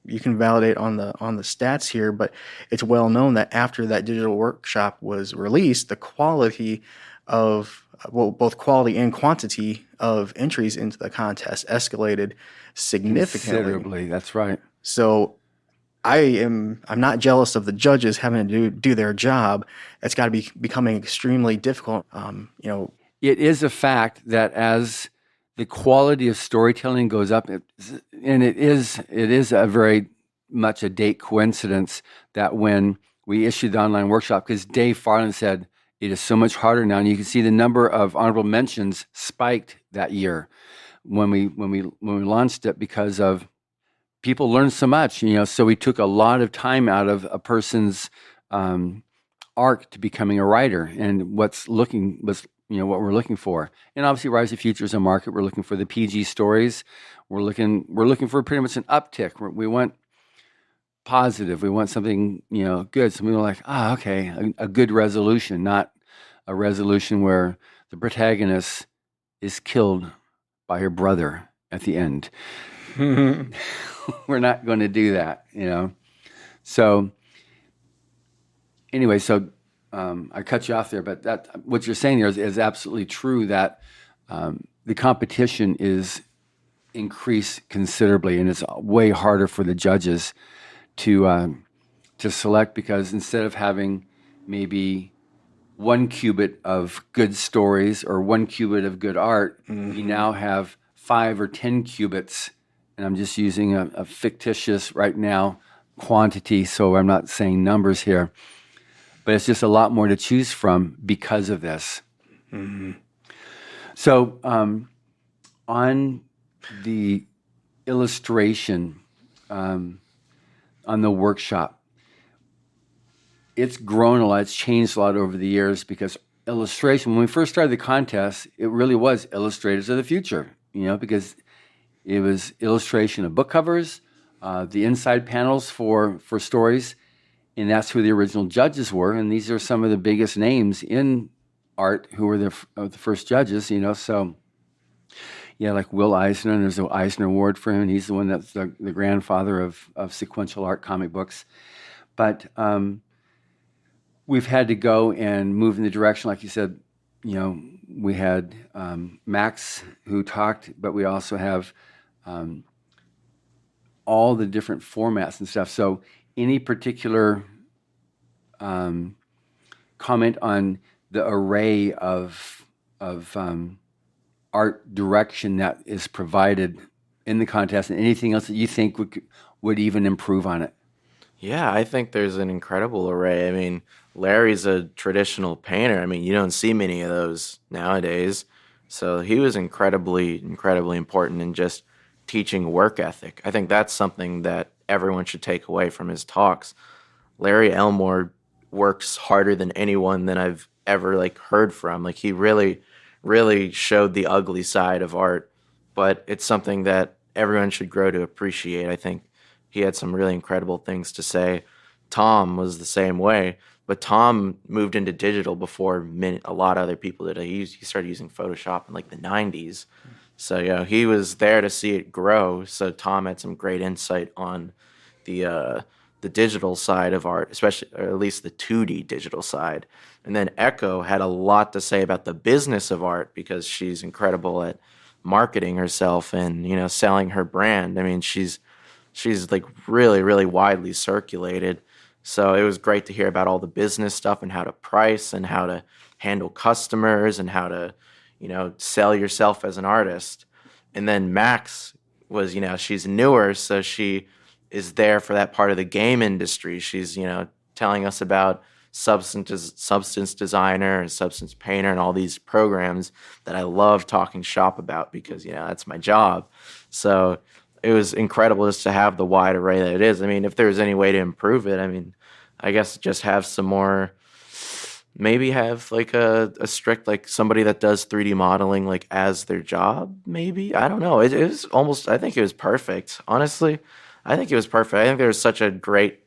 validate on the stats here, but it's well known that after that digital workshop was released, the quality of both quality and quantity of entries into the contest escalated significantly. Considerably, that's right. So I'm not jealous of the judges having to do their job. It's got to be becoming extremely difficult. It is a fact that as the quality of storytelling goes up, and it is a very much a date coincidence that when we issued the online workshop, because Dave Farland said it is so much harder now, and you can see the number of honorable mentions spiked that year when we launched it because of people learned so much, so we took a lot of time out of a person's arc to becoming a writer, and what we're looking for. And obviously Rise of Future is a market. We're looking for the PG stories. We're looking for pretty much an uptick. We want positive. We want something, good. So we were like, okay, a good resolution, not a resolution where the protagonist is killed by her brother at the end. We're not going to do that, So anyway, I cut you off there, but that what you're saying there is absolutely true, that the competition is increased considerably, and it's way harder for the judges to select, because instead of having maybe 1 cubit of good stories or 1 cubit of good art, you now have 5 or 10 cubits, and I'm just using a fictitious right now quantity, so I'm not saying numbers here. But it's just a lot more to choose from because of this. Mm-hmm. So on the illustration, on the workshop, it's grown a lot. It's changed a lot over the years, because illustration, when we first started the contest, it really was Illustrators of the Future, because it was illustration of book covers, the inside panels for stories. And that's who the original judges were. And these are some of the biggest names in art who were the first judges, So, like Will Eisner, and there's an Eisner Award for him. He's the one that's the grandfather of sequential art comic books. But we've had to go and move in the direction, like you said, we had Max who talked, but we also have all the different formats and stuff. So any particular comment on the array of art direction that is provided in the contest, and anything else that you think would even improve on it? Yeah, I think there's an incredible array. I mean, Larry's a traditional painter. I mean, you don't see many of those nowadays. So he was incredibly, incredibly important in just teaching work ethic. I think that's something that everyone should take away from his talks. Larry Elmore works harder than anyone that I've ever heard from. He really, really showed the ugly side of art, but it's something that everyone should grow to appreciate. I think he had some really incredible things to say. Tom was the same way, but Tom moved into digital before a lot of other people did. He started using Photoshop in the 90s. So, he was there to see it grow. So Tom had some great insight on the digital side of art, especially, or at least the 2D digital side. And then Echo had a lot to say about the business of art, because she's incredible at marketing herself and, selling her brand. I mean, she's really, really widely circulated. So it was great to hear about all the business stuff and how to price and how to handle customers and how to, sell yourself as an artist. And then Max was, she's newer, so she is there for that part of the game industry. She's, telling us about Substance Designer and Substance Painter and all these programs that I love talking shop about, because, that's my job. So it was incredible just to have the wide array that it is. I mean, if there's any way to improve it, I guess just have some more, maybe have a strict, somebody that does 3D modeling as their job, maybe. I don't know. It was almost, I think it was perfect. Honestly, I think it was perfect. I think there was such a great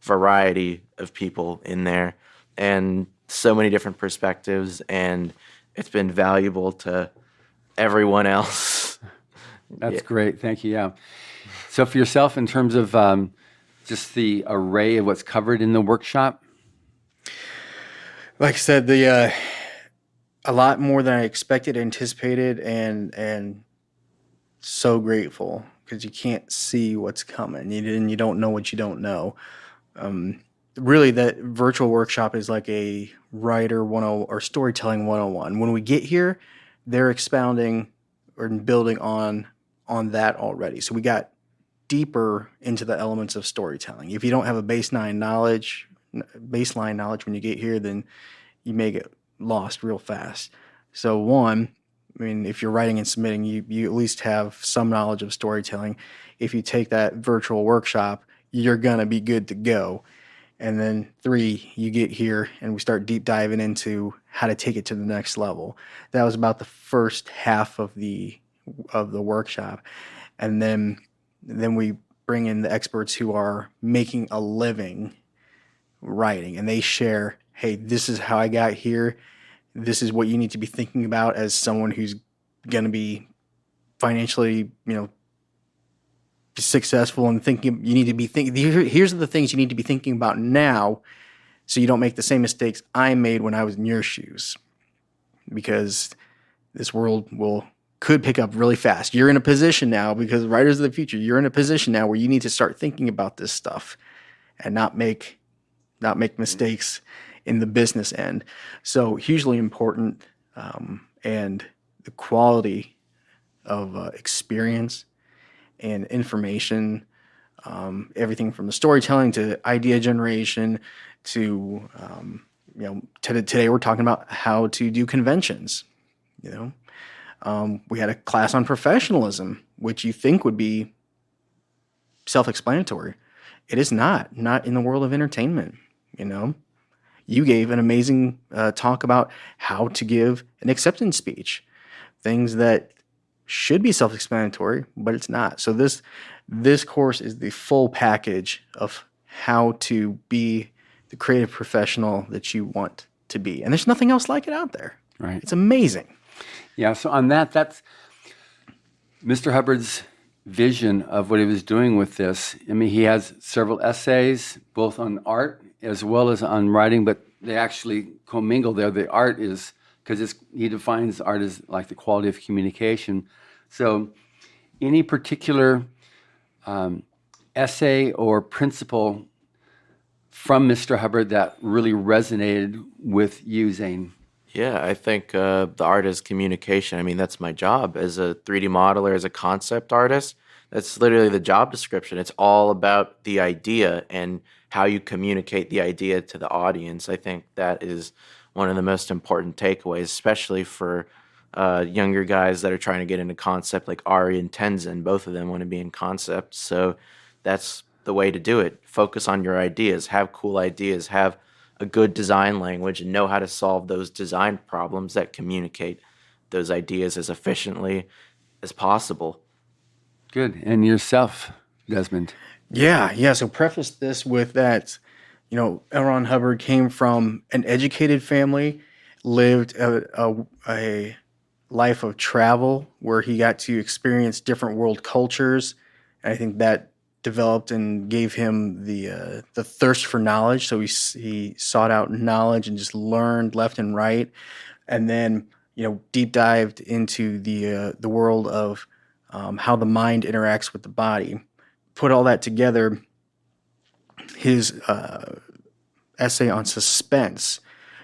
variety of people in there and so many different perspectives, and it's been valuable to everyone else. That's great. Thank you. Yeah. So for yourself, in terms of just the array of what's covered in the workshop? Like I said, a lot more than I expected, anticipated, and so grateful because you can't see what's coming, and you don't know what you don't know. Really, that virtual workshop is like a writer 10 or storytelling 101. When we get here, they're expounding or building on that already. So we got deeper into the elements of storytelling. If you don't have a baseline knowledge when you get here, then you may get lost real fast. So one, I mean, if you're writing and submitting, you at least have some knowledge of storytelling. If you take that virtual workshop, you're going to be good to go. And then 3, you get here and we start deep diving into how to take it to the next level. That was about the first half of the workshop. And then we bring in the experts who are making a living writing, and they share, hey, this is how I got here. This is what you need to be thinking about as someone who's going to be financially, successful, and thinking you need to be thinking. Here's the things you need to be thinking about now, so you don't make the same mistakes I made when I was in your shoes, because this world could pick up really fast. You're in a position now, because writers of the future, you're in a position now where you need to start thinking about this stuff and not make mistakes in the business end. So hugely important, and the quality of experience and information, everything from the storytelling to idea generation to, today we're talking about how to do conventions. We had a class on professionalism, which you think would be self-explanatory. It is not in the world of entertainment. You gave an amazing talk about how to give an acceptance speech, things that should be self-explanatory, but it's not. So this course is the full package of how to be the creative professional that you want to be. And there's nothing else like it out there. Right. It's amazing. Yeah, so on that's Mr. Hubbard's vision of what he was doing with this. I mean, he has several essays, both on art as well as on writing, but they actually commingle there. The art is, because he defines art as like the quality of communication. So any particular essay or principle from Mr. Hubbard that really resonated with you, Zaine? Yeah, I think the art is communication. I mean, that's my job as a 3D modeler, as a concept artist. That's literally the job description. It's all about the idea and how you communicate the idea to the audience. I think that is one of the most important takeaways, especially for younger guys that are trying to get into concept, like Ari and Tenzin. Both of them want to be in concept. So that's the way to do it. Focus on your ideas, have cool ideas, have a good design language, and know how to solve those design problems that communicate those ideas as efficiently as possible. Good. And yourself, Desmond? Yeah. So preface this with that, L. Ron Hubbard came from an educated family, lived a life of travel where he got to experience different world cultures. And I think that developed and gave him the thirst for knowledge. So he sought out knowledge and just learned left and right. And then, deep dived into the world of how the mind interacts with the body. Put all that together. His essay on suspense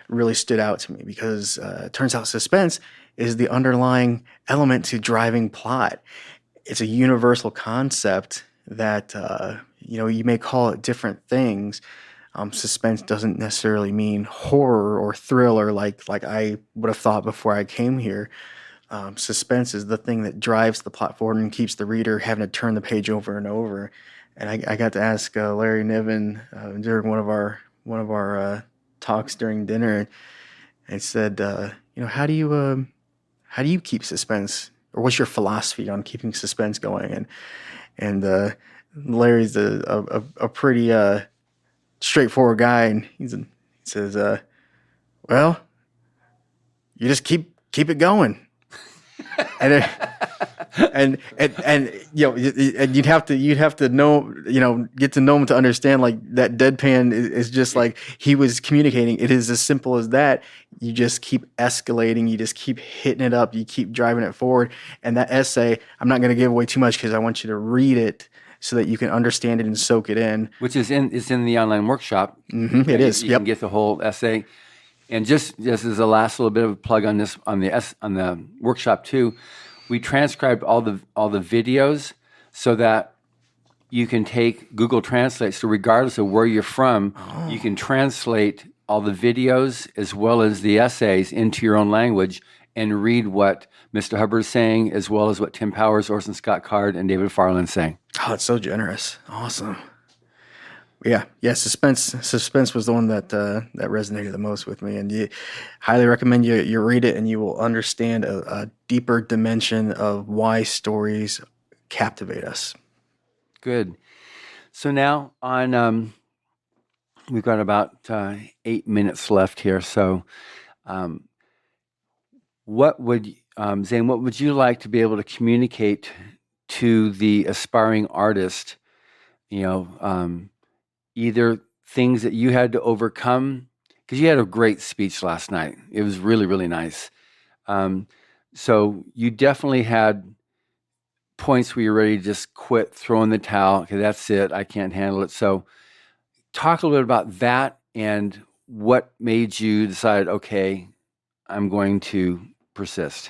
really stood out to me because it turns out suspense is the underlying element to driving plot. It's a universal concept that, you may call it different things. Suspense doesn't necessarily mean horror or thriller like I would have thought before I came here. Suspense is the thing that drives the plot forward and keeps the reader having to turn the page over and over. And I got to ask Larry Niven during one of our talks during dinner, and said, how do you keep suspense, or what's your philosophy on keeping suspense going? And Larry's a pretty straightforward guy, and he's He says, well, you just keep it going. And and you know, and you'd have to know, get to know him to understand, like, that deadpan is just like he was communicating. It is as simple as that. You just keep escalating. You just keep hitting it up. You keep driving it forward. And that essay, I'm not going to give away too much because I want you to read it so that you can understand it and soak it in. Which is in the online workshop. Mm-hmm, it is. You can get the whole essay. And just as a last little bit of a plug on this, on the workshop too, we transcribed all the videos so that you can take Google Translate. So regardless of where you're from, you can translate all the videos as well as the essays into your own language and read what Mr. Hubbard is saying, as well as what Tim Powers, Orson Scott Card, and David Farland saying. Oh, that's so generous. Awesome. Yeah. Suspense was the one that resonated the most with me, and you highly recommend you read it, and you will understand a deeper dimension of why stories captivate us. Good. So now on, we've got about 8 minutes left here. So, what would Zaine? What would you like to be able to communicate to the aspiring artist? Either things that you had to overcome, because you had a great speech last night. It was really, really nice. So you definitely had points where you're ready to just quit, throw in the towel. Okay, that's it. I can't handle it. So talk a little bit about that and what made you decide, okay, I'm going to persist.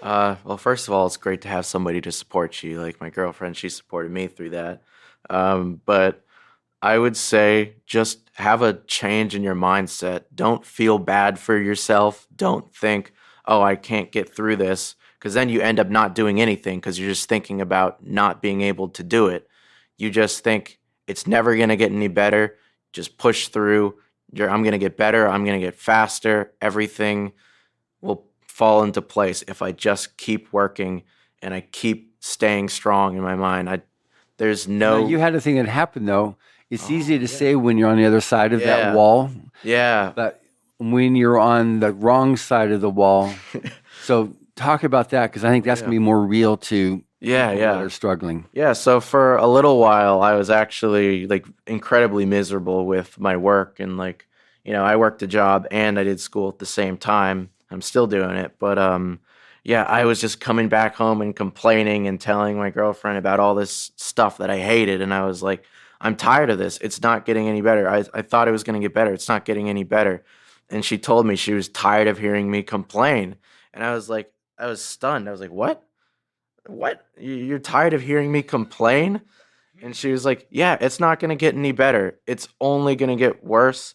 Well, first of all, it's great to have somebody to support you. Like my girlfriend, she supported me through that. But I would say just have a change in your mindset. Don't feel bad for yourself. Don't think, oh, I can't get through this, because then you end up not doing anything because you're just thinking about not being able to do it. You just think it's never going to get any better. Just push through. I'm going to get better. I'm going to get faster. Everything will fall into place if I just keep working and I keep staying strong in my mind. There's no... You had a thing that happened, though. It's easy to say when you're on the other side of that wall. Yeah. But when you're on the wrong side of the wall, so talk about that, because I think that's going to be more real to people that are struggling. Yeah, so for a little while, I was actually like incredibly miserable with my work, and like, I worked a job and I did school at the same time. I'm still doing it, but I was just coming back home and complaining and telling my girlfriend about all this stuff that I hated, and I was like, I'm tired of this. It's not getting any better. I thought it was going to get better. It's not getting any better. And she told me she was tired of hearing me complain. And I was like, I was stunned. I was like, what? What? You're tired of hearing me complain? And she was like, yeah, it's not going to get any better. It's only going to get worse.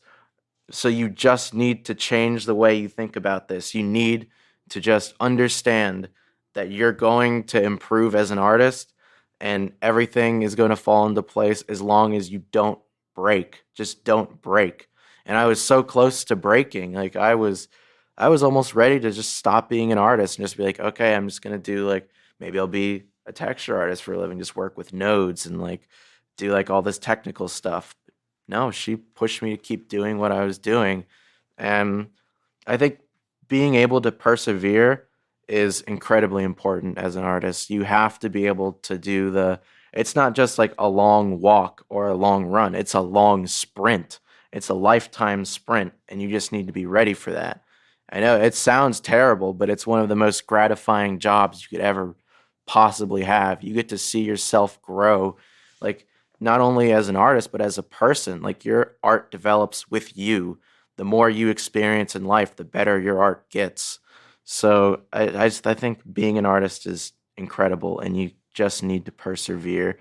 So you just need to change the way you think about this. You need to just understand that you're going to improve as an artist, and everything is going to fall into place as long as you don't break. Just don't break. And I was so close to breaking. Like I was almost ready to just stop being an artist and just be like, okay, I'm just going to do like, maybe I'll be a texture artist for a living, just work with nodes and like do like all this technical stuff. No, she pushed me to keep doing what I was doing. And I think being able to persevere is incredibly important as an artist. You have to be able to do it's not just like a long walk or a long run. It's a long sprint. It's a lifetime sprint, and you just need to be ready for that. I know it sounds terrible, but it's one of the most gratifying jobs you could ever possibly have. You get to see yourself grow, like not only as an artist, but as a person. Like your art develops with you. The more you experience in life, the better your art gets. So I think being an artist is incredible, and you just need to persevere.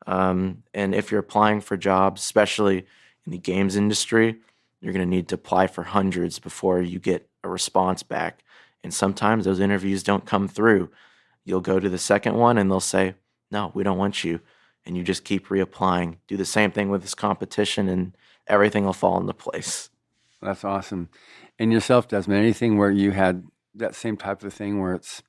And if you're applying for jobs, especially in the games industry, you're going to need to apply for hundreds before you get a response back. And sometimes those interviews don't come through. You'll go to the second one and they'll say, no, we don't want you. And you just keep reapplying. Do the same thing with this competition and everything will fall into place. That's awesome. And yourself, Desmond, anything where you had that same type of thing where it's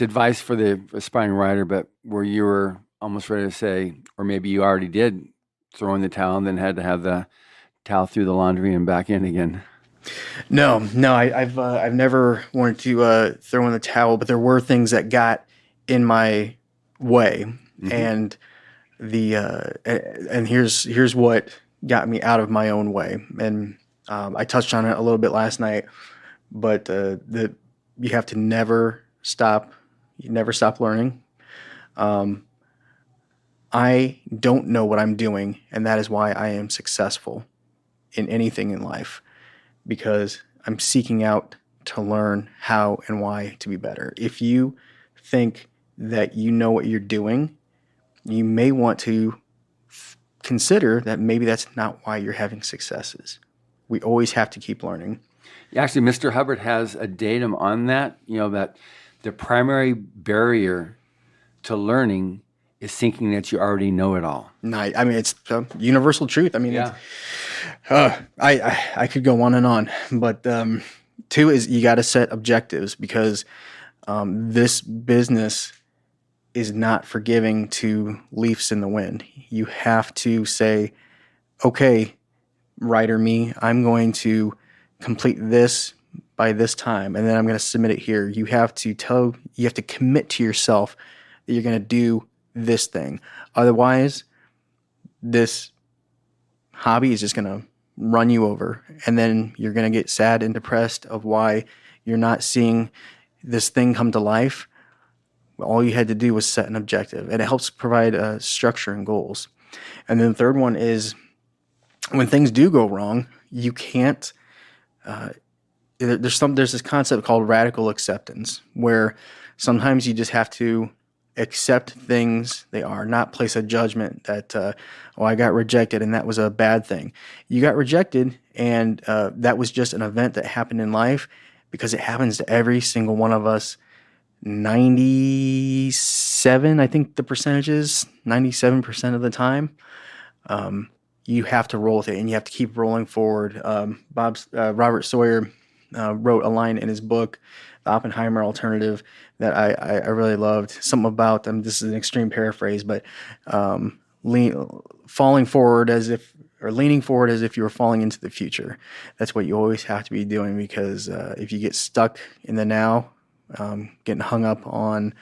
advice for the aspiring writer, but where you were almost ready to say, or maybe you already did throw in the towel and then had to have the towel through the laundry and back in again. No, I've never wanted to throw in the towel, but there were things that got in my way, and here's what got me out of my own way, and I touched on it a little bit last night, but you have to never stop learning. I don't know what I'm doing, and that is why I am successful in anything in life, because I'm seeking out to learn how and why to be better. If you think that you know what you're doing, you may want to consider that maybe that's not why you're having successes. We always have to keep learning. Actually, Mr. Hubbard has a datum on that, that the primary barrier to learning is thinking that you already know it all. I mean, it's a universal truth. I mean, Yeah. I could go on and on, but two is you got to set objectives, because this business is not forgiving to leafs in the wind. You have to say, okay, writer me, I'm going to complete this by this time, and then I'm going to submit it here. You have to commit to yourself that you're going to do this thing. Otherwise, this hobby is just going to run you over, and then you're going to get sad and depressed of why you're not seeing this thing come to life. All you had to do was set an objective, and it helps provide structure and goals. And then the third one is when things do go wrong, you can't. There's this concept called radical acceptance, where sometimes you just have to accept things they are, not place a judgment that, I got rejected and that was a bad thing. You got rejected, and that was just an event that happened in life, because it happens to every single one of us. 97, I think the percentage is 97% of the time. You have to roll with it, and you have to keep rolling forward. Robert Sawyer wrote a line in his book, The Oppenheimer Alternative, that I really loved. Something about them. This is an extreme paraphrase, but leaning forward as if you were falling into the future. That's what you always have to be doing, because if you get stuck in the now, getting hung up on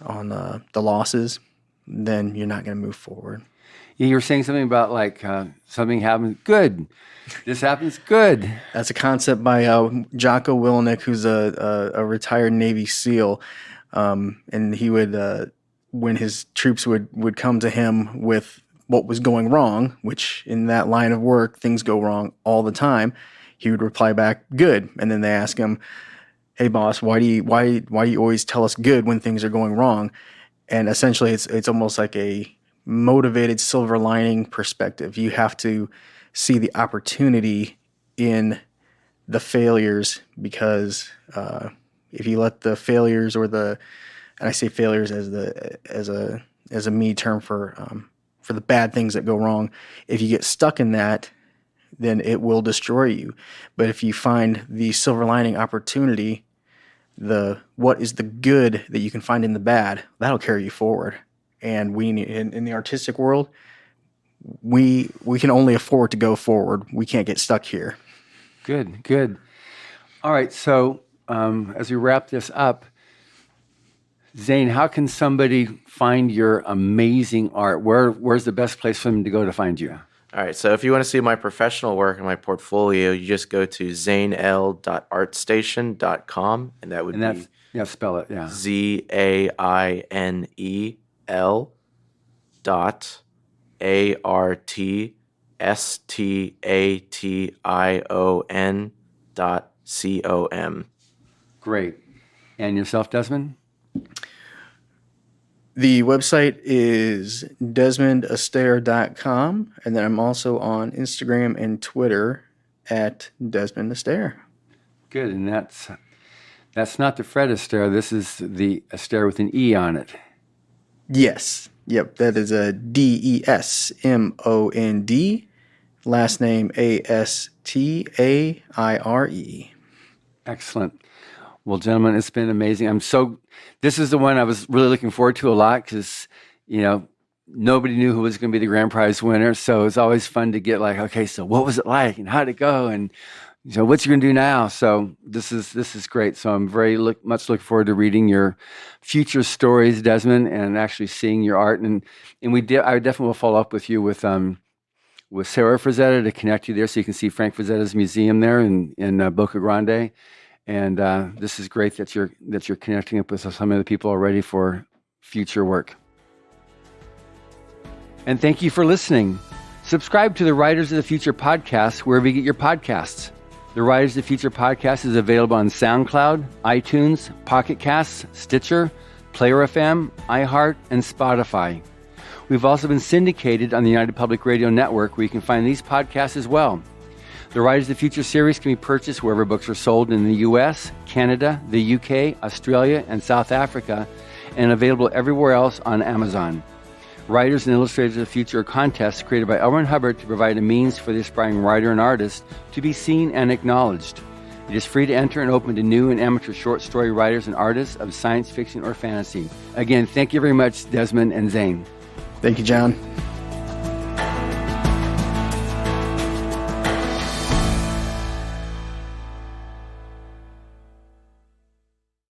the losses, then you're not going to move forward. Yeah, you were saying something about something happens, good. This happens, good. That's a concept by Jocko Willenick, who's a retired Navy SEAL, and he would, when his troops would come to him with what was going wrong, which in that line of work things go wrong all the time, he would reply back, good, and then they ask him, hey boss, why do you always tell us good when things are going wrong? And essentially it's almost like a motivated silver lining perspective. You have to see the opportunity in the failures, because if you let the failures and I say failures as a me term for the bad things that go wrong, if you get stuck in that, then it will destroy you. But if you find the silver lining opportunity, what is the good that you can find in the bad, that'll carry you forward. And we in the artistic world, we can only afford to go forward. We can't get stuck here. Good. All right, so as we wrap this up, Zaine, how can somebody find your amazing art? Where's the best place for them to go to find you? All right, so if you want to see my professional work and my portfolio, you just go to zainel.artstation.com, and that would be spell it, yeah. ZAINEL.ARTSTATION.com. Great. And yourself, Desmond? The website is desmondastaire.com, and then I'm also on Instagram and Twitter at Desmond Astaire. Good, and that's not the Fred Astaire. This is the Astaire with an E on it. Yes. Yep, that is a Desmond, last name Astaire. Excellent. Well, gentlemen, it's been amazing. This is the one I was really looking forward to a lot, because, nobody knew who was going to be the grand prize winner. So it's always fun to get like, okay, so what was it like and how'd it go? And what you going to do now? So this is great. So I'm very much looking forward to reading your future stories, Desmond, and actually seeing your art. And I definitely will follow up with you with Sarah Frazetta to connect you there, so you can see Frank Frazetta's museum there in Boca Grande. And this is great that you're connecting up with some of the people already for future work. And thank you for listening. Subscribe to the Writers of the Future podcast wherever you get your podcasts. The Writers of the Future podcast is available on SoundCloud, iTunes, Pocket Casts, Stitcher, Player FM, iHeart, and Spotify. We've also been syndicated on the United Public Radio Network, where you can find these podcasts as well. The Writers of the Future series can be purchased wherever books are sold in the U.S., Canada, the UK, Australia, and South Africa, and available everywhere else on Amazon. Writers and Illustrators of the Future are contests created by L. Ron Hubbard to provide a means for the aspiring writer and artist to be seen and acknowledged. It is free to enter and open to new and amateur short story writers and artists of science fiction or fantasy. Again, thank you very much, Desmond and Zaine. Thank you, John.